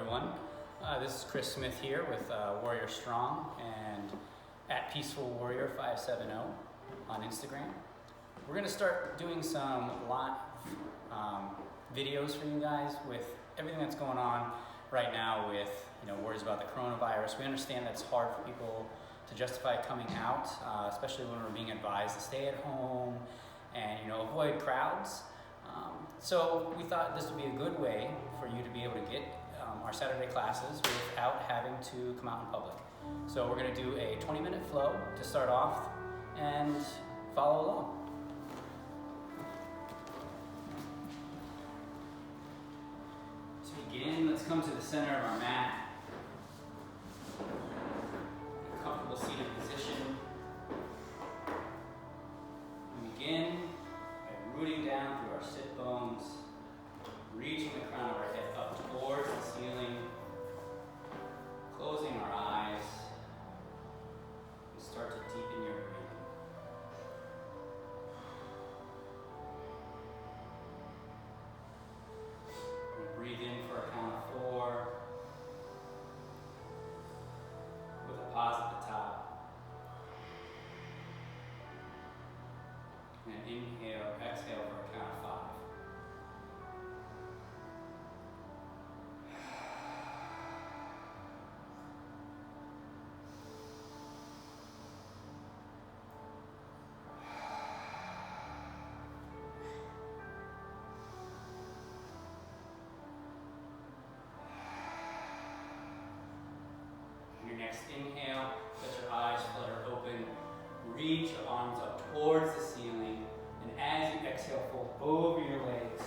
everyone. This is Chris Smith here with Warrior Strong and at Peaceful Warrior 570 on Instagram. We're going to start doing some live videos for you guys with everything that's going on right now with worries about the coronavirus. We understand that it's hard for people to justify coming out, especially when we're being advised to stay at home and avoid crowds. So we thought this would be a good way for you to be able to get our Saturday classes without having to come out in public. So we're going to do a 20-minute flow to start off and follow along. To begin, let's come to the center of our mat. A comfortable seated position. We begin by rooting down through our sit bones, reaching the crown of our head up towards the ceiling, closing our eyes, and start to deepen your breathing. And breathe in for a count of 4, with a pause at the top. And inhale, exhale for a count of 5. Your next inhale, let your eyes flutter open. Reach your arms up towards the ceiling. And as you exhale, fold over your legs,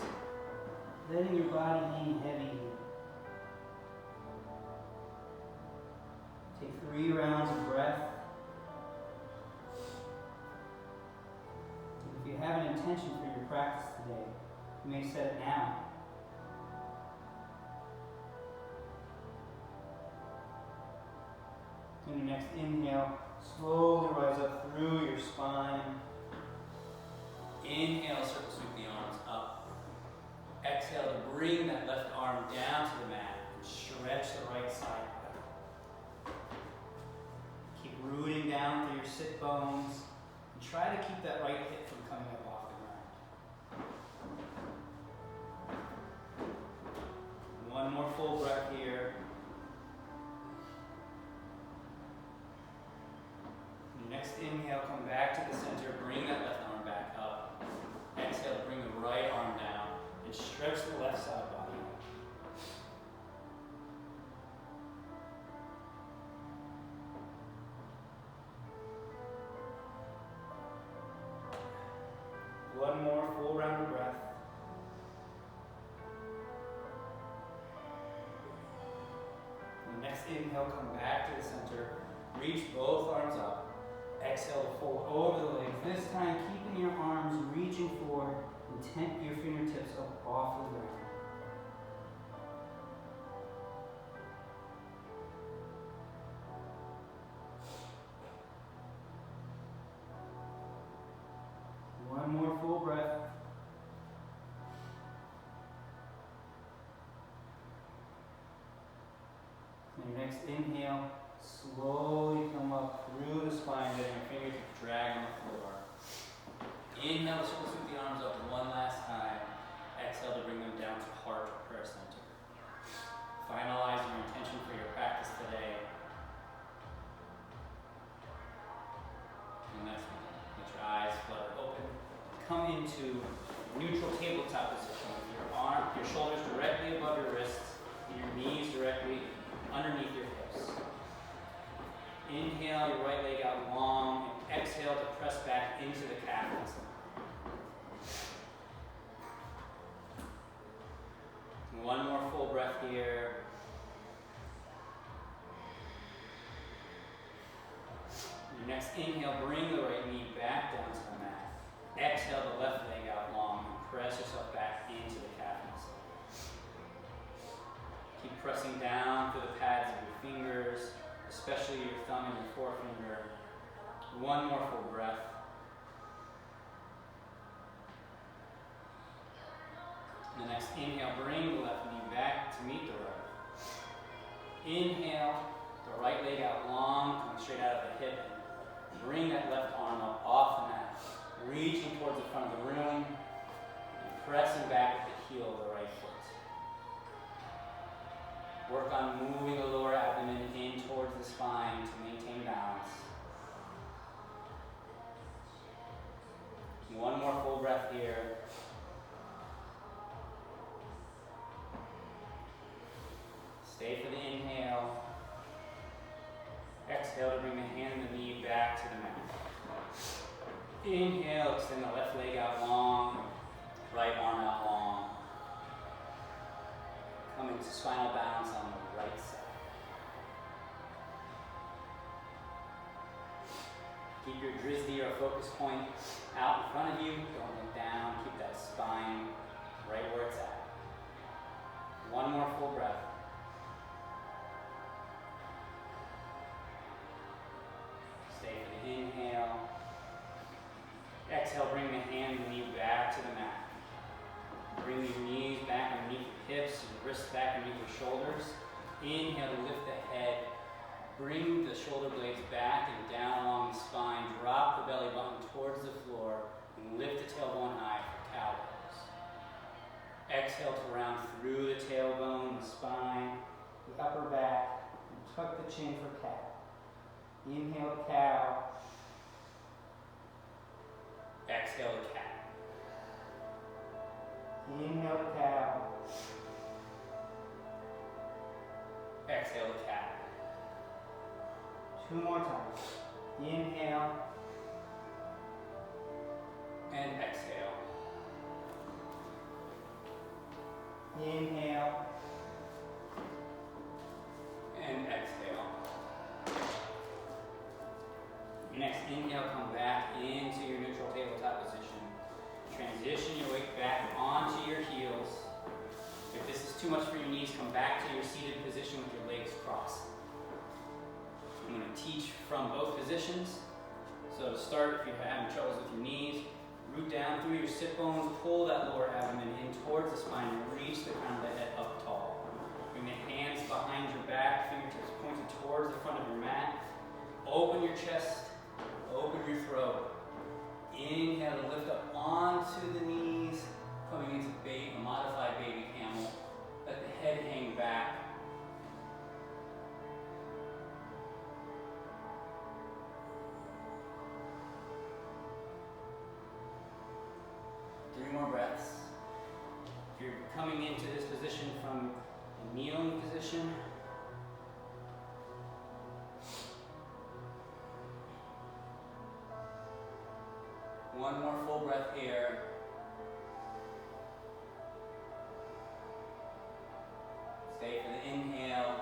letting your body hang heavy. Take 3 rounds of breath. And if you have an intention for your practice today, you may set it now. On your next inhale, slowly rise up through your spine. Inhale, circle sweep the arms up. Exhale to bring that left arm down to the mat and stretch the right side out. Keep rooting down through your sit bones and try to keep that right hip from coming up off the ground. One more full breath here. Next inhale, come back to the center, bring that left arm back up. Exhale, bring the right arm down and stretch the left side body out. One more full round of breath. The next inhale, come back to the center, reach both arms up. Exhale to fold over the legs. This time, keeping your arms reaching forward and tent your fingertips up off the ground. One more full breath. And your next inhale, slowly come up through the spine, letting your fingertips drag on the floor. Inhale, circle sweep the arms up one last time. Exhale to bring them down to heart or prayer center. Finalize your intention for your practice today. And that's one. Let your eyes flutter open. Come into neutral tabletop position with your shoulders directly above your wrists and your knees directly underneath your hips. Inhale your right leg out long, and exhale to press back into the calf muscle. One more full breath here. Your next inhale, bring the right knee back down to the mat. Exhale the left leg out long and press yourself back into the calf muscle. Keep pressing down through the pads of your fingers, especially your thumb and your forefinger. One more full breath. The next inhale, bring the left knee back to meet the right. Inhale, the right leg out long, coming straight out of the hip. Bring that left arm up off the mat, reaching towards the front of the room, and pressing back with the heel of the right foot. Work on moving the lower abdomen in towards the spine to maintain balance. One more full breath here. Stay for the inhale. Exhale to bring the hand and the knee back to the mat. Inhale, extend the left leg out long, right arm out long. Coming to spinal balance on the right side. Keep your drisdi or focus point out in front of you. Don't look down. Keep that spine right where it's at. One more full breath. Stay for the inhale. Exhale, bring the hand and knee back to the mat. Bring your knees back underneath your hips, your wrists back underneath your shoulders. Inhale to lift the head. Bring the shoulder blades back and down along the spine. Drop the belly button towards the floor and lift the tailbone high for cow pose. Exhale to round through the tailbone, the spine, the upper back, and tuck the chin for cat. Inhale to cow. Exhale to cat. Inhale to cow. Exhale to cat. Two more times. Inhale. And exhale. Inhale. And exhale. Next inhale, come back into your neutral tabletop position. Transition your weight back onto your heels. If this is too much for your knees, come back to your seated position with your legs crossed. I'm going to teach from both positions. So to start, if you're having troubles with your knees, root down through your sit bones, pull that lower abdomen in towards the spine, and reach the crown of the head up tall. Bring the hands behind your back, fingertips pointed towards the front of your mat. Open your chest, open your throat. Inhale to lift up onto the knees, coming into a modified baby camel. Let the head hang back. Three more breaths. If you're coming into this position from a kneeling position, one more full breath here. Stay for the inhale.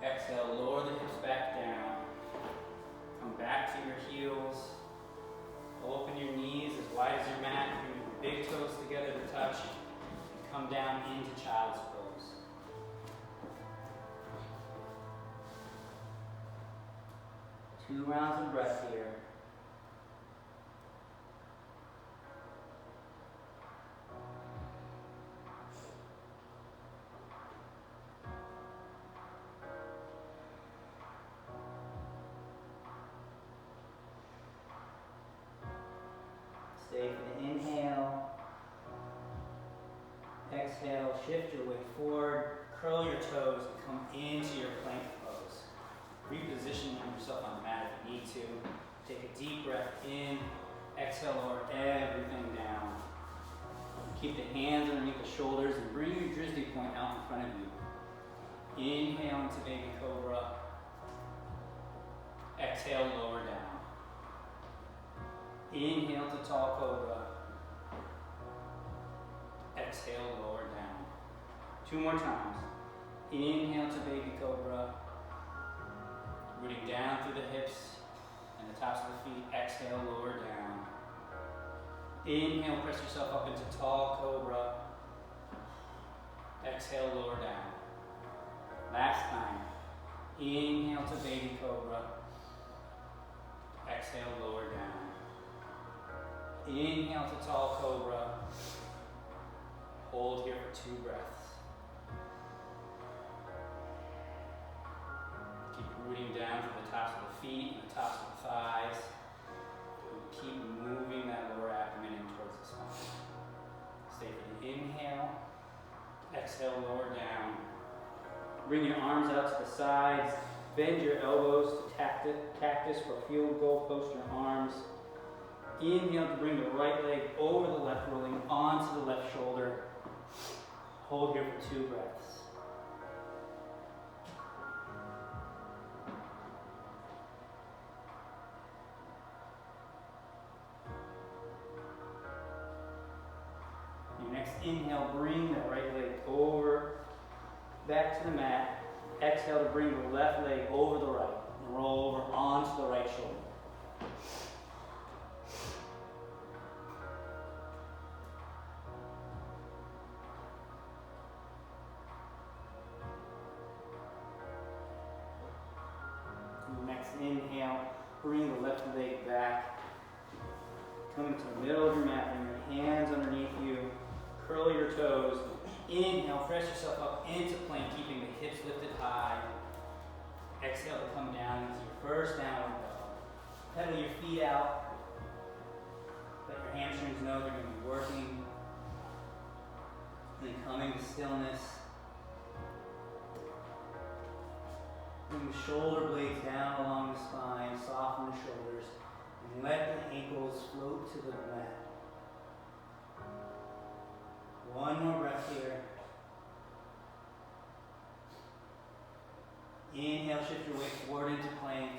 Exhale, lower the hips back down. Come back to your heels. Open your knees as wide as your mat. Bring your big toes together to touch. And come down into child's pose. Two rounds of breath here. Stay for the inhale. Exhale, shift your weight forward, curl your toes, and come into your plank pose. Reposition yourself on the mat if you need to. Take a deep breath in. Exhale, lower everything down. Keep the hands underneath the shoulders and bring your drisdi point out in front of you. Inhale into baby cobra. Exhale, lower down. Inhale to tall cobra. Exhale, lower down. Two more times. Inhale to baby cobra. Rooting down through the hips and the tops of the feet. Exhale, lower down. Inhale, press yourself up into tall cobra. Exhale, lower down. Last time. Inhale to baby cobra. Exhale, lower down. Inhale to tall cobra. Hold here for 2 breaths. bringing you down to the tops of the feet and the tops of the thighs. Keep moving that lower abdomen in towards the spine. Stay for the inhale. Exhale, lower down. Bring your arms out to the sides. Bend your elbows to cactus for field goal. Post your arms. Inhale to bring the right leg over the left, rolling onto the left shoulder. Hold here for 2 breaths. Your next inhale, bring that right leg over, back to the mat. Exhale to bring the left leg over the right and roll over onto the right shoulder. Next inhale, bring the left leg back. Come to the middle of your mat, bring your hands underneath you. Curl your toes. Inhale, press yourself up into plank, keeping the hips lifted high. Exhale to come down into your first downward dog. Pedal your feet out. Let your hamstrings know they're going to be working. Then coming to stillness. Bring the shoulder blades down along the spine, soften the shoulders, and let the ankles float to the mat. One more breath here. Inhale, shift your weight forward into plank.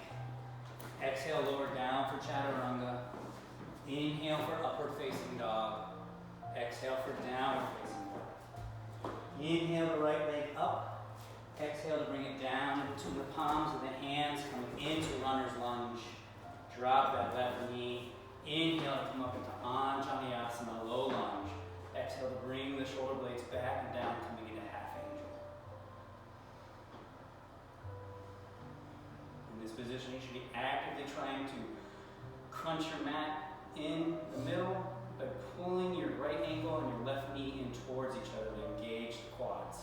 Exhale, lower down for chaturanga. Inhale for upward facing dog. Exhale for downward facing dog. Inhale the right leg up. Exhale to bring it down into the palms of the hands, coming into runner's lunge. Drop that left knee. Inhale to come up into Anjaneyasana, low lunge. Exhale to bring the shoulder blades back and down, coming into half angel. In this position, you should be actively trying to crunch your mat in the middle by pulling your right ankle and your left knee in towards each other to engage the quads.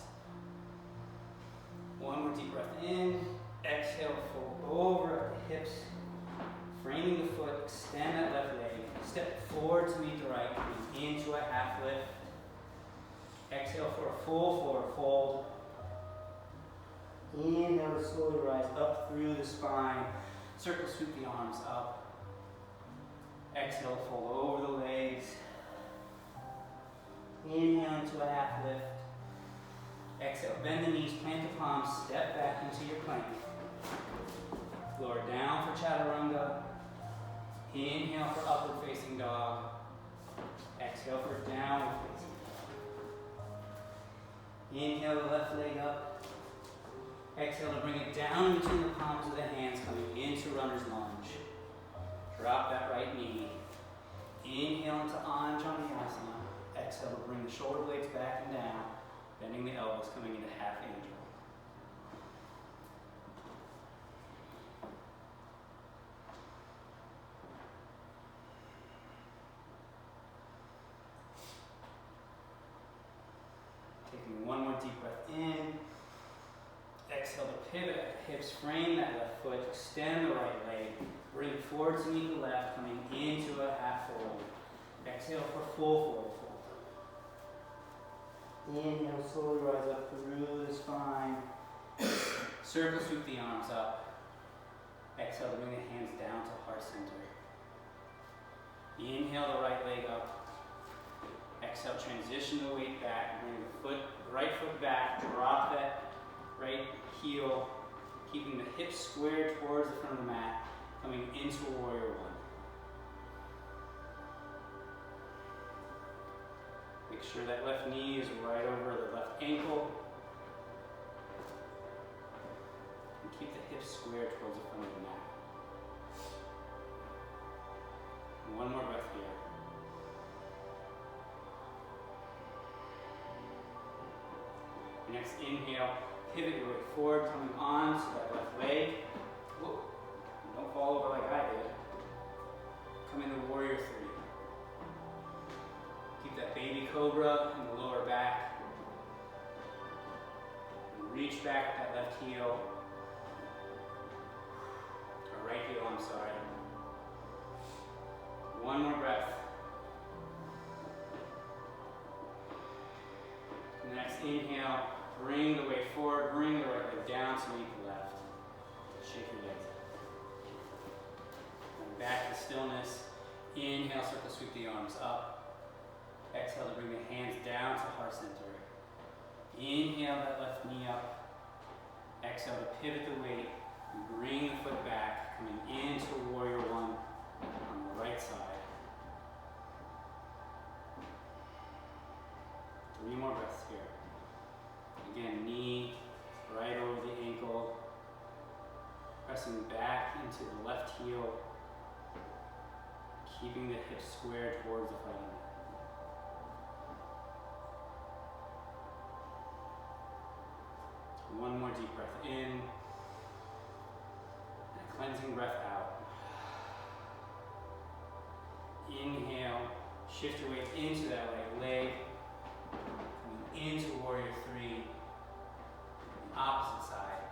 One more deep breath in. Exhale, fold over at the hips. Framing the foot, extend that left leg. Step forward to meet the right, coming into a half lift. Exhale for a full forward fold. Inhale to slowly rise up through the spine. Circle sweep the arms up. Exhale, fold over the legs. Inhale into a half lift. Exhale, bend the knees, plant the palms, step back into your plank. Lower down for chaturanga. Inhale for upward facing dog. Exhale for downward facing dog. Inhale the left leg up. Exhale to bring it down between the palms of the hands, coming into runner's lunge. Drop that right knee. Inhale into Anjaneyasana. Exhale to bring the shoulder blades back and down, bending the elbows, coming into half angel. Taking one more deep breath in. Exhale to pivot, hips frame that left foot, extend the right leg, bring it forward to meet the left, coming into a half fold. Exhale for full forward fold. Inhale, slowly rise up through the spine. Circle sweep the arms up. Exhale to bring the hands down to heart center. Inhale the right leg up. Exhale, transition the weight back, bring the right foot back, drop that right heel, keeping the hips squared towards the front of the mat, coming into warrior one. Make sure that left knee is right over the left ankle. And keep the hips squared towards the front of the mat. One more breath here. Next inhale, pivot your weight forward, coming on to that left leg. Whoa. Don't fall over like I did. Come into warrior three. Keep that baby cobra in the lower back. And reach back with that left heel. right heel, I'm sorry. One more breath. Next inhale, bring the weight forward, bring the right leg down to meet the left. Shake your legs out. And back to stillness. Inhale, circle sweep the arms up. Exhale to bring the hands down to heart center. Inhale that left knee up. Exhale to pivot the weight and bring the foot back, coming into warrior one on the right side. 3 more breaths here. Again, knee right over the ankle, pressing back into the left heel, keeping the hips squared towards the fighting mat. One more deep breath in, and a cleansing breath out. Inhale, shift your weight into that right leg, coming into warrior three, the opposite side.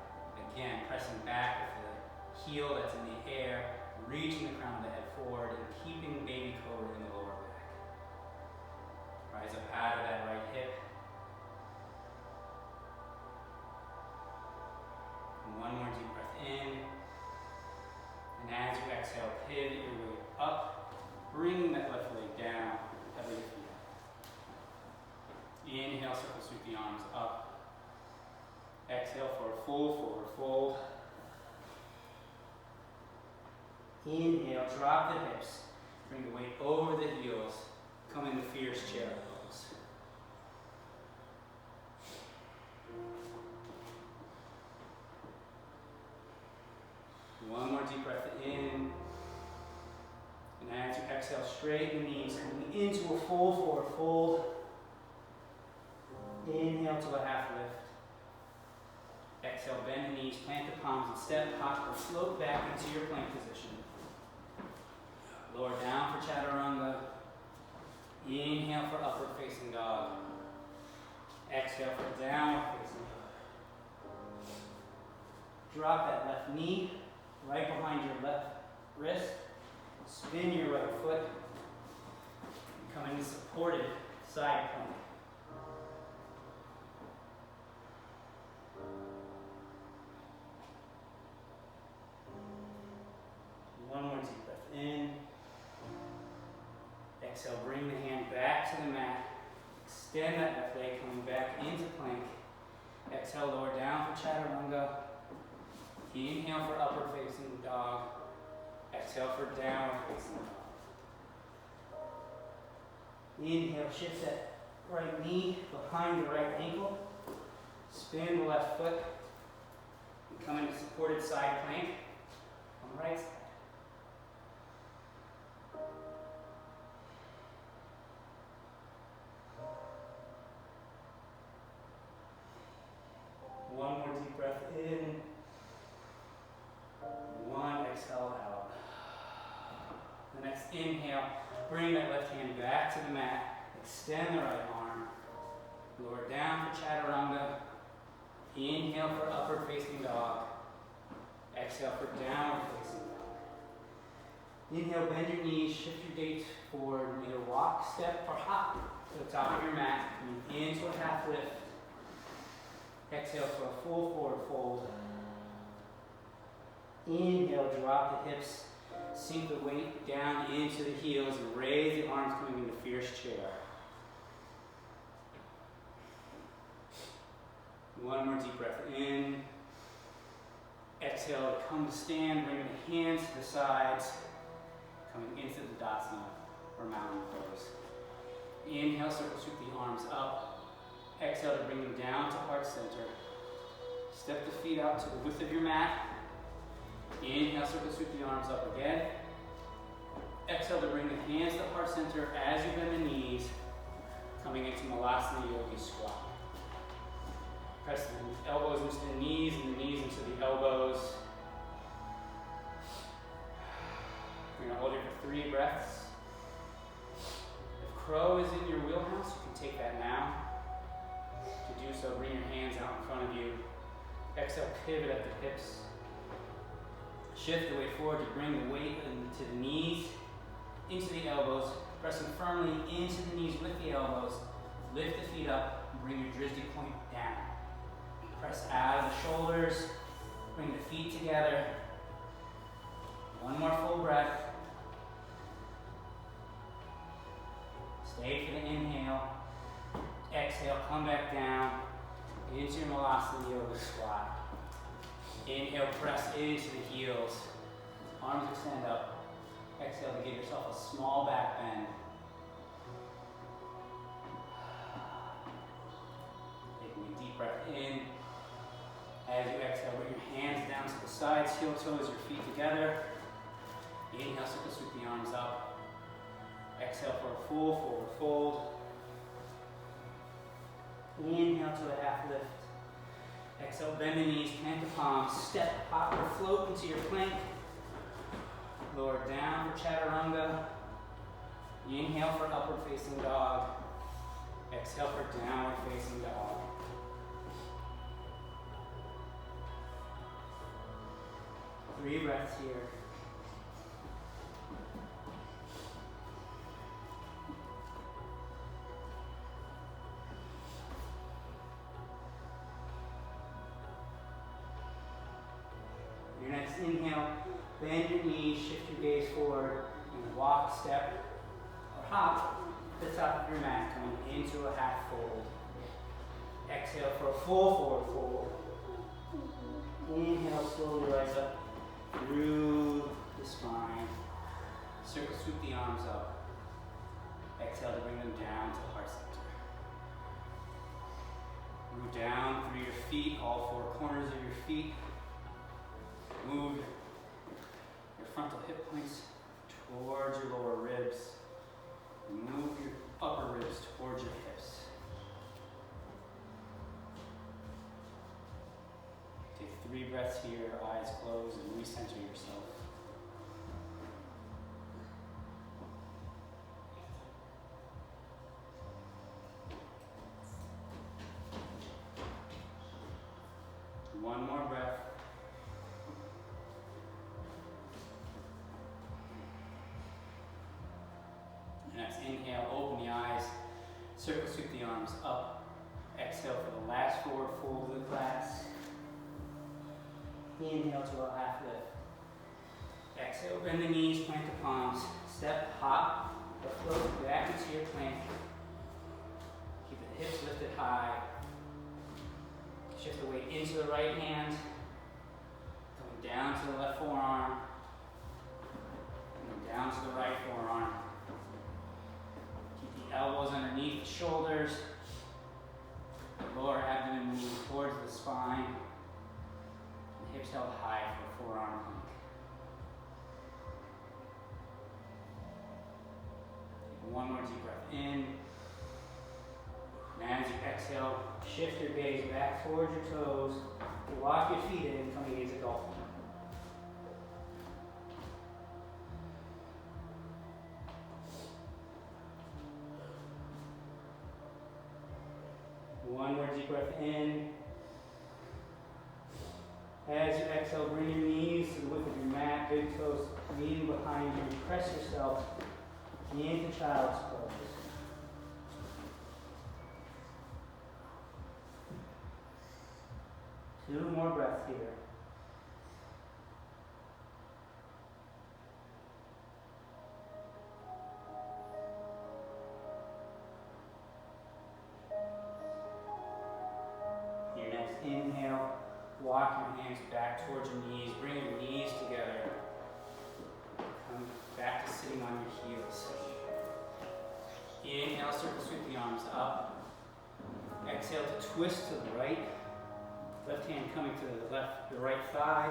Again, pressing back with the heel that's in the air, reaching the crown of the head forward, and keeping baby cobra in the lower back. Rise up out of that right hip. One more deep breath in. And as you exhale, pivot your weight up, bring that left leg down, heavy feet up. Inhale, circle sweep the arms up. Exhale for a full forward fold. Inhale, drop the hips, bring the weight over the heels, come into fierce chair pose. One more deep breath in. And as you exhale, straighten the knees, coming into a full forward fold. Inhale to a half lift. Exhale, bend the knees, plant the palms, and step, hop, or float back into your plank position. Lower down for chaturanga. Inhale for upward facing dog. Exhale for downward facing dog. Drop that left knee right behind your left wrist. Spin your right foot. And come into supported side plank. One more deep breath in. Exhale, bring the hand back to the mat. Extend that left leg, coming back into plank. Exhale, lower down for chaturanga. Inhale for upward facing dog. Exhale for downward facing dog. Inhale, shift that right knee behind the right ankle. Spin the left foot. And come into supported side plank on the right side. One more deep breath in. One exhale out. The next inhale, bring that left hand back to the mat. Extend the right arm. Lower down for chaturanga. Inhale for upward facing dog. Exhale for downward facing dog. Inhale, bend your knees, shift your gaze forward. Either walk, step, or hop to the top of your mat. Coming into a half lift. Exhale for a full forward fold. Inhale, drop the hips, sink the weight down into the heels, and raise the arms coming into fierce chair. One more deep breath in. Exhale to come to stand, bring the hands to the sides, coming into the Tadasana, or mountain pose. Inhale, circle sweep the arms up. Exhale to bring them down to heart center. Step the feet out to the width of your mat. Inhale, circle sweep the arms up again. Exhale to bring the hands to heart center as you bend the knees, coming into Malasana Yogi Squat. Press the elbows into the knees and the knees into the elbows. We're going to hold here for 3 breaths. If crow is in your wheelhouse, you can take that now. To do so, bring your hands out in front of you. Exhale, pivot at the hips. Shift the weight forward to bring the weight into the knees, into the elbows, pressing firmly into the knees with the elbows. Lift the feet up and bring your Dristy point down. Press out of the shoulders, bring the feet together. One more full breath. Stay for the inhale. Exhale, come back down into your Malasana Yoga squat. Inhale, press into the heels. Arms extend up. Exhale to give yourself a small back bend. Taking a deep breath in. As you exhale, bring your hands down to the sides, heel toes, your feet together. Inhale, circle sweep the arms up. Exhale for a full forward fold. Inhale to a half lift. Exhale, bend the knees, plant the palms, step, hop, or float into your plank. Lower down for chaturanga. Inhale for upward facing dog. Exhale for downward facing dog. Three breaths here. Your next inhale, bend your knees, shift your gaze forward, and walk, step, or hop to the top of your mat, coming into a half fold. Exhale for a full forward fold. Inhale, slowly rise up through the spine. Circle sweep the arms up. Exhale to bring them down to heart center. Move down through your feet, all four corners of your feet. Move your frontal hip points towards your lower ribs. Move your upper ribs towards your hips. Take 3 breaths here, eyes closed, and recenter yourself. One more breath. Next inhale, open the eyes, circle sweep the arms up. Exhale for the last forward fold of the class. Inhale to a half lift. Exhale, bend the knees, plant the palms. Step, hop, or float back into your plank. Keep the hips lifted high. Shift the weight into the right hand. Coming down to the left forearm. Coming down to the right forearm. Keep the elbows underneath the shoulders. The lower abdomen moving towards the spine. And hips held high for a forearm plank. Take one more deep breath in. And as you exhale, shift your gaze back towards your toes. Walk your feet in, coming into dolphin. One more deep breath in. As you exhale, bring your knees to the width of your mat, big toes leaning behind you. Press yourself into child's pose. Two more breaths here. Your next inhale, walk your hands back towards your knees. Bring your knees together. Come back to sitting on your heels. Inhale, circle sweep the arms up. Exhale to twist to the right. Left hand coming to the right thigh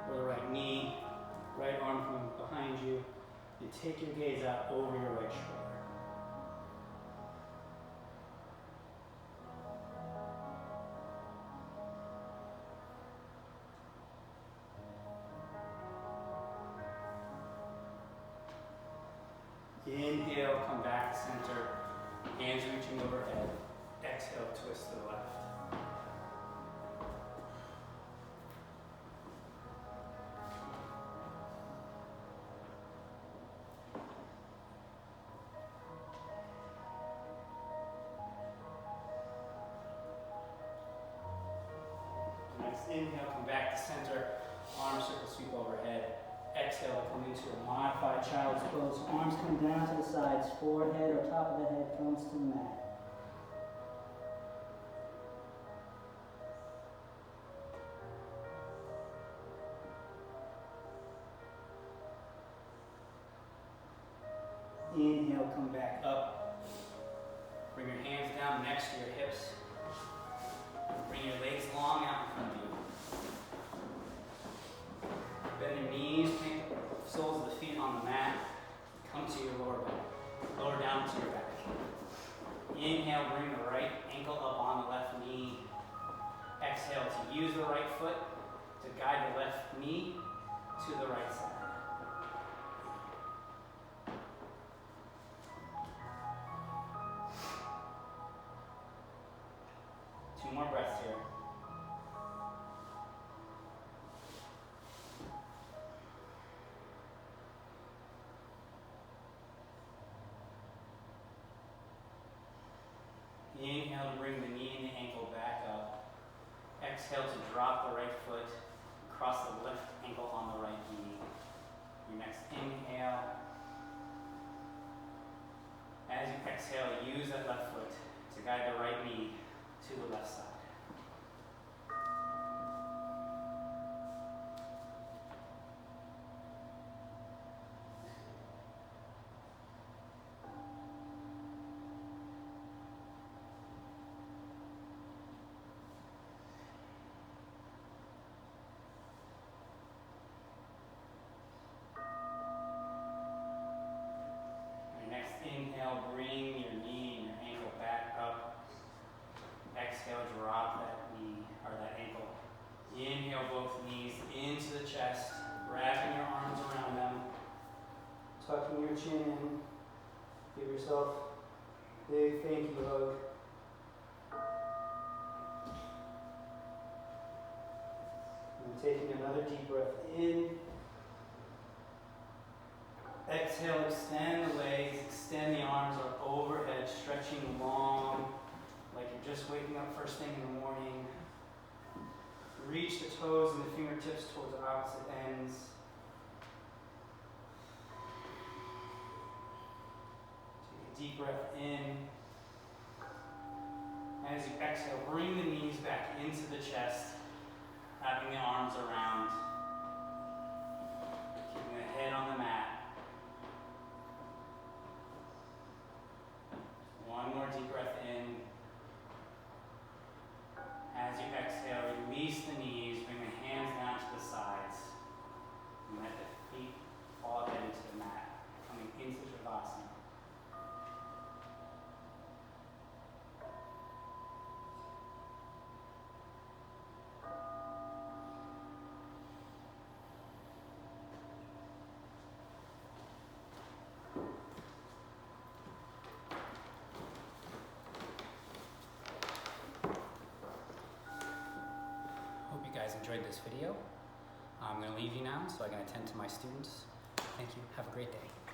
or the right knee. Right arm coming behind you. And take your gaze out over your right shoulder. Inhale, come back to center. Hands reaching overhead. Exhale, twist to the left. inhale, come back to center, arm circle sweep overhead. Exhale, come into a modified child's pose. Arms come down to the sides, forehead or top of the head comes to the mat. Inhale, come back up. Bring your hands down next to your hips. Bring your legs long out in front of you. Bend your knees, plant the soles of the feet on the mat. Come to your lower back. Lower down to your back. Inhale, bring the right ankle up on the left knee. Exhale to use the right foot to guide the left knee to the right side. Two more breaths here. Inhale to bring the knee and the ankle back up. Exhale to drop the right foot, cross the left ankle on the right knee. Your next inhale. As you exhale, use that left foot to guide the right knee to the left side. Your next inhale, bring your knee and your ankle back up. Exhale, drop that knee or that ankle. Inhale, both knees into the chest, wrapping your arms around them, tucking your chin in. Give yourself a big thank you hug. And taking another deep breath in. Exhale, extend the legs, extend the arms up overhead, stretching long, like you're just waking up first thing in the morning. Reach the toes and the fingertips towards the opposite ends. Take a deep breath in. As you exhale, bring the knees back into the chest, wrapping the arms around, keeping the head on the mat. One more deep breath in. As you exhale, release the knees, bring the hands down to the sides, and let the feet fall down into the mat, coming into Shavasana. Hope you guys enjoyed this video. I'm going to leave you now so I can attend to my students. Thank you. Have a great day.